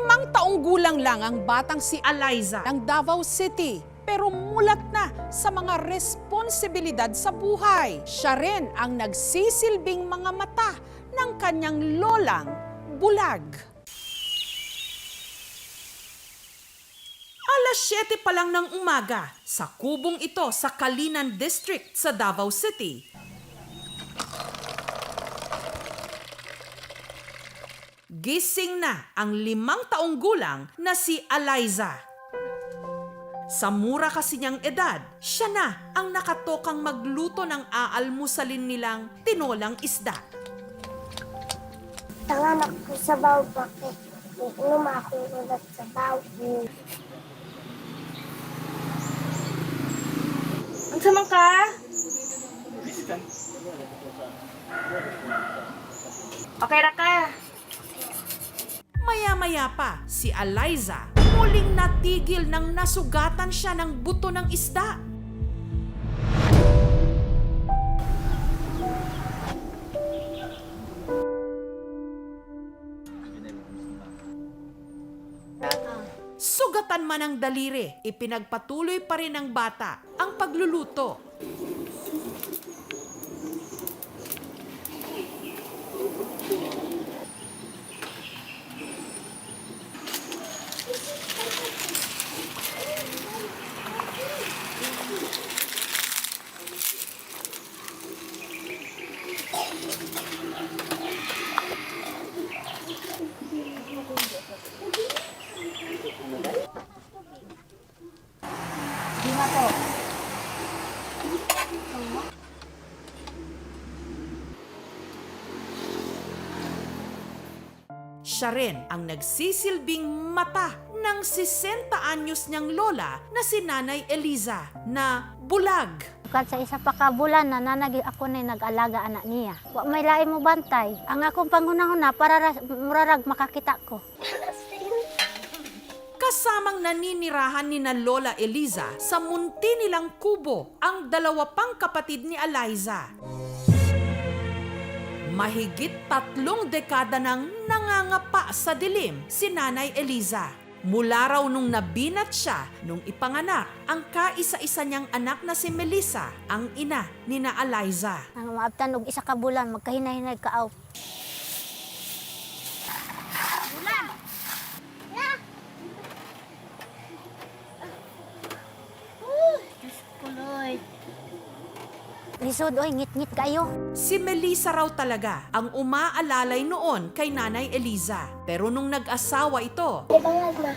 5 taong gulang lang ang batang si Eliza ng Davao City, pero mulat na sa mga responsibilidad sa buhay. Siya rin ang nagsisilbing mga mata ng kanyang lolang bulag. Alas 7 pa lang ng umaga, sa kubong ito sa Kalinan District sa Davao City. Gising na ang 5 taong gulang na si Eliza. Sa mura kasi niyang edad, siya na ang nakatokang magluto ng aalmusalin nilang tinolang isda. Tangan ako sa baw, bakit? Iinom ako ulat sa baw. Ang samang ka? Okay ra ka. Maya-maya pa, si Eliza muling natigil nang nasugatan siya ng buto ng isda. Sugatan man ang daliri, ipinagpatuloy pa rin ng bata ang pagluluto. Siya rin ang nagsisilbing mata ng 60 anyos niyang lola na si Nanay Eliza na bulag. Kad sa isa pa ka bulan na nanagi ako na nag-alaga anak niya. Wa may lain mo bantay. Ang akong panghunahuna para murarag makakita ko. Kasamang naninirahan ni na Lola Eliza sa munti nilang kubo ang 2 pang kapatid ni Eliza. Mahigit 3 dekada nang nangangapa sa dilim si Nanay Eliza. Mula raw nung nabinat siya nung ipanganak ang kaisa-isa niyang anak na si Melissa, ang ina ni na Eliza. Ang maabtan og isa ka bulan magkahinay-hinay kaaw. Lisod, oy, ngit-ngit kayo. Si Melissa raw talaga ang umaalalay noon kay Nanay Eliza. Pero nung nag-asawa ito, Ibangag na.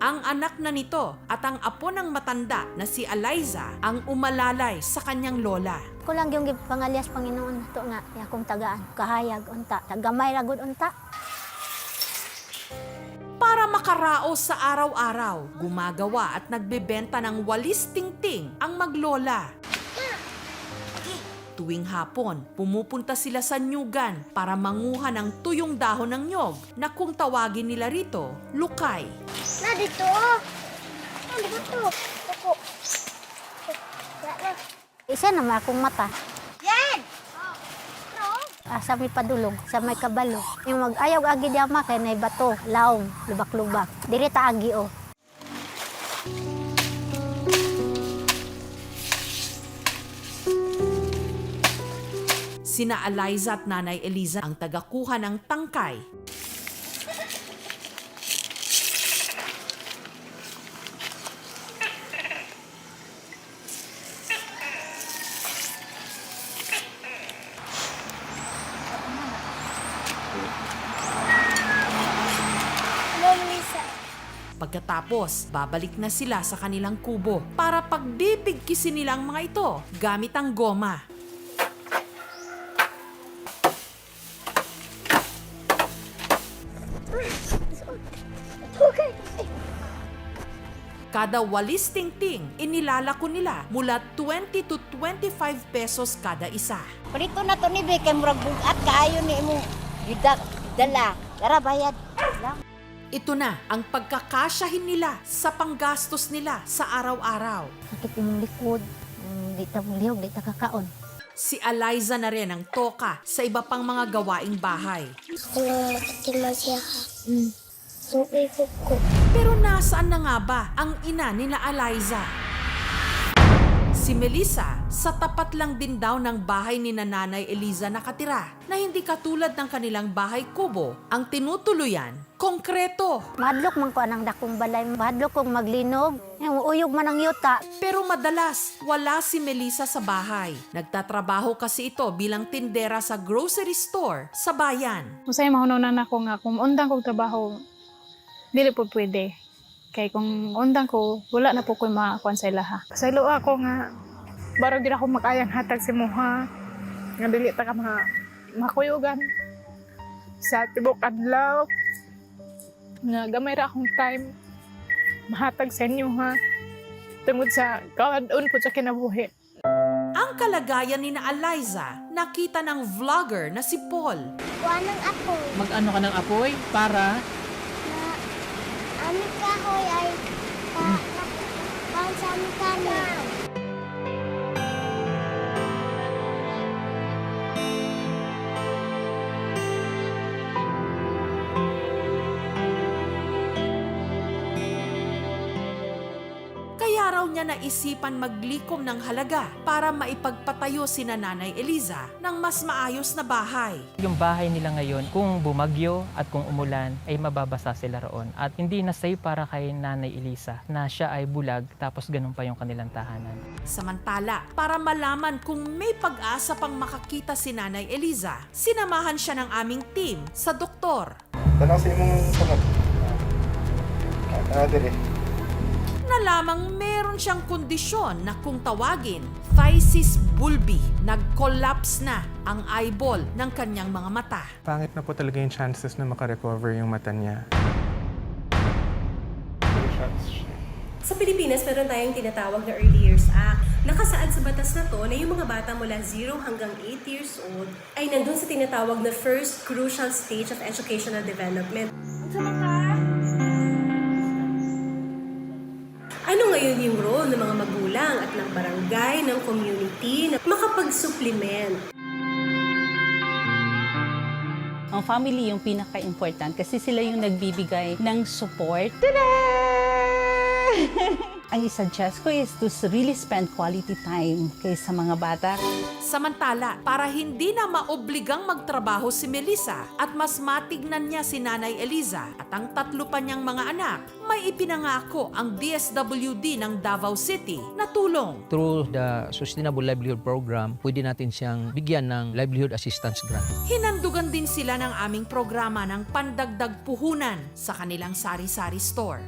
ang anak na nito at ang apo ng matanda na si Eliza ang umalalay sa kanyang lola. Ko lang yung pangalias Panginoon nato nga akong tagaan. Kahayag unta, tagamay ra gud unta. Para makaraos sa araw-araw, gumagawa at nagbebenta ng walis tingting ang maglola. Tuwing hapon, pumupunta sila sa nyugan para manguha ng tuyong dahon ng nyog na kung tawagin nila rito, lukay. Na, dito. Ano ba ito? Ako. Isa na akong mata. Yan! Sa may padulog, sa may kabalo. Yung mag-ayaw agi di ama kay nay bato, laom, lubak-lubak. Diri ta agi o. Sina Eliza at Nanay Eliza ang tagakuha ng tangkay. Hello, Luisa. Pagkatapos, babalik na sila sa kanilang kubo para pagbibigkisin nilang mga ito gamit ang goma. Okay. Kada walis tingting, inilalako nila mula 20 to 25 pesos kada isa. Prito na to ni be kay murag bugat kaayo ni mo. Dala. Dara bayad. Lang. Ito na ang pagkakasyahin nila sa panggastos nila sa araw-araw. Sakit yung likod. Di ta lihog, di ta kakaon. Si Eliza na rin ang toka sa iba pang mga gawaing bahay. Gusto lang makatiman siya ka. yung ikot ko. Pero nasaan na nga ba ang ina ni na Eliza? Si Melissa, sa tapat lang din daw ng bahay ni Nanay Eliza nakatira, na hindi katulad ng kanilang bahay kubo, ang tinutuluyan, konkreto. Mahadlok man ko anang dakong balay, mahadlok kong maglinog. Yung uyog man ang yuta. Pero madalas, wala si Melissa sa bahay. Nagtatrabaho kasi ito bilang tindera sa grocery store sa bayan. Usay mahunanan ako nga kung undang kong trabaho, dili po pwede. Kay kung undang ko, wala na po ko makakuan sa ilaha. Pasaylo ako nga, baro gid ako makayang hatag si Moha. Nga dili ta ka makuyugan sa tibok adlaw. Nga gamay ra akong time mahatag sa inyo ha. Tungod sa kawadon po sa kinabuhi. Ang kalagayan ni na Eliza, nakita ng vlogger na si Paul. Kuha ng ako Mag-ano ka ng apoy para na aming kahoy ay sa aming kanin. Kaya raw niya naisipan maglikom ng halaga para maipagpatayo si Nanay Eliza ng mas maayos na bahay. Yung bahay nila ngayon, kung bumagyo at kung umulan, ay mababasa sila roon. At hindi na safe para kay Nanay Eliza na siya ay bulag tapos ganun pa yung kanilang tahanan. Samantala, para malaman kung may pag-asa pang makakita si Nanay Eliza, sinamahan siya ng aming team sa doktor. Tanong sa imong sunod. Dire. Na lamang meron siyang kondisyon na kung tawagin, phthisis bulbi. Nag-collapse na ang eyeball ng kanyang mga mata. Pangit na po talaga yung chances na makarecover yung mata niya. Sa Pilipinas, meron tayong tinatawag na Early Years Act. Nakasaad sa batas na to na yung mga bata mula 0 hanggang 8 years old ay nandun sa tinatawag na first crucial stage of educational development. Ano ngayon yung role ng mga magulang at ng barangay, ng community na makapag-supplement? Ang family yung pinaka-important kasi sila yung nagbibigay ng support. Ang i-suggest ko is to really spend quality time kay sa mga bata. Samantala, para hindi na maobligang magtrabaho si Melissa at mas matignan niya si Nanay Eliza at ang 3 pa niyang mga anak, may ipinangako ang DSWD ng Davao City na tulong. through the Sustainable Livelihood Program, pwede natin siyang bigyan ng livelihood assistance grant. Hinandugan din sila ng aming programa ng pandagdag puhunan sa kanilang sari-sari store.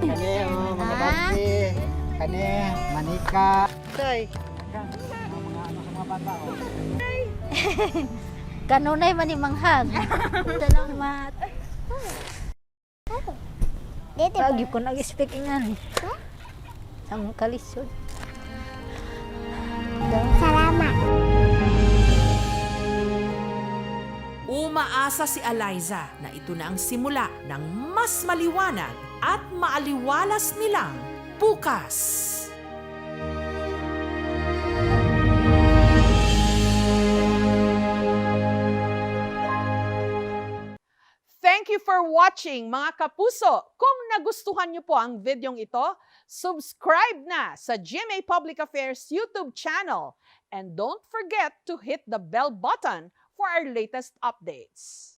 Kani, mga basti. Kani, manika. Kanunay man yung manghag. Salamat. Dito Lagi ko nag-speak ingan. Sa mong kalisod. Salamat. Umaasa si Eliza na ito na ang simula ng mas maliwanag at maaliwalas nilang bukas. Thank you for watching, mga kapuso. Kung nagustuhan niyo po ang videong ito, subscribe na sa GMA Public Affairs YouTube channel. And don't forget to hit the bell button for our latest updates.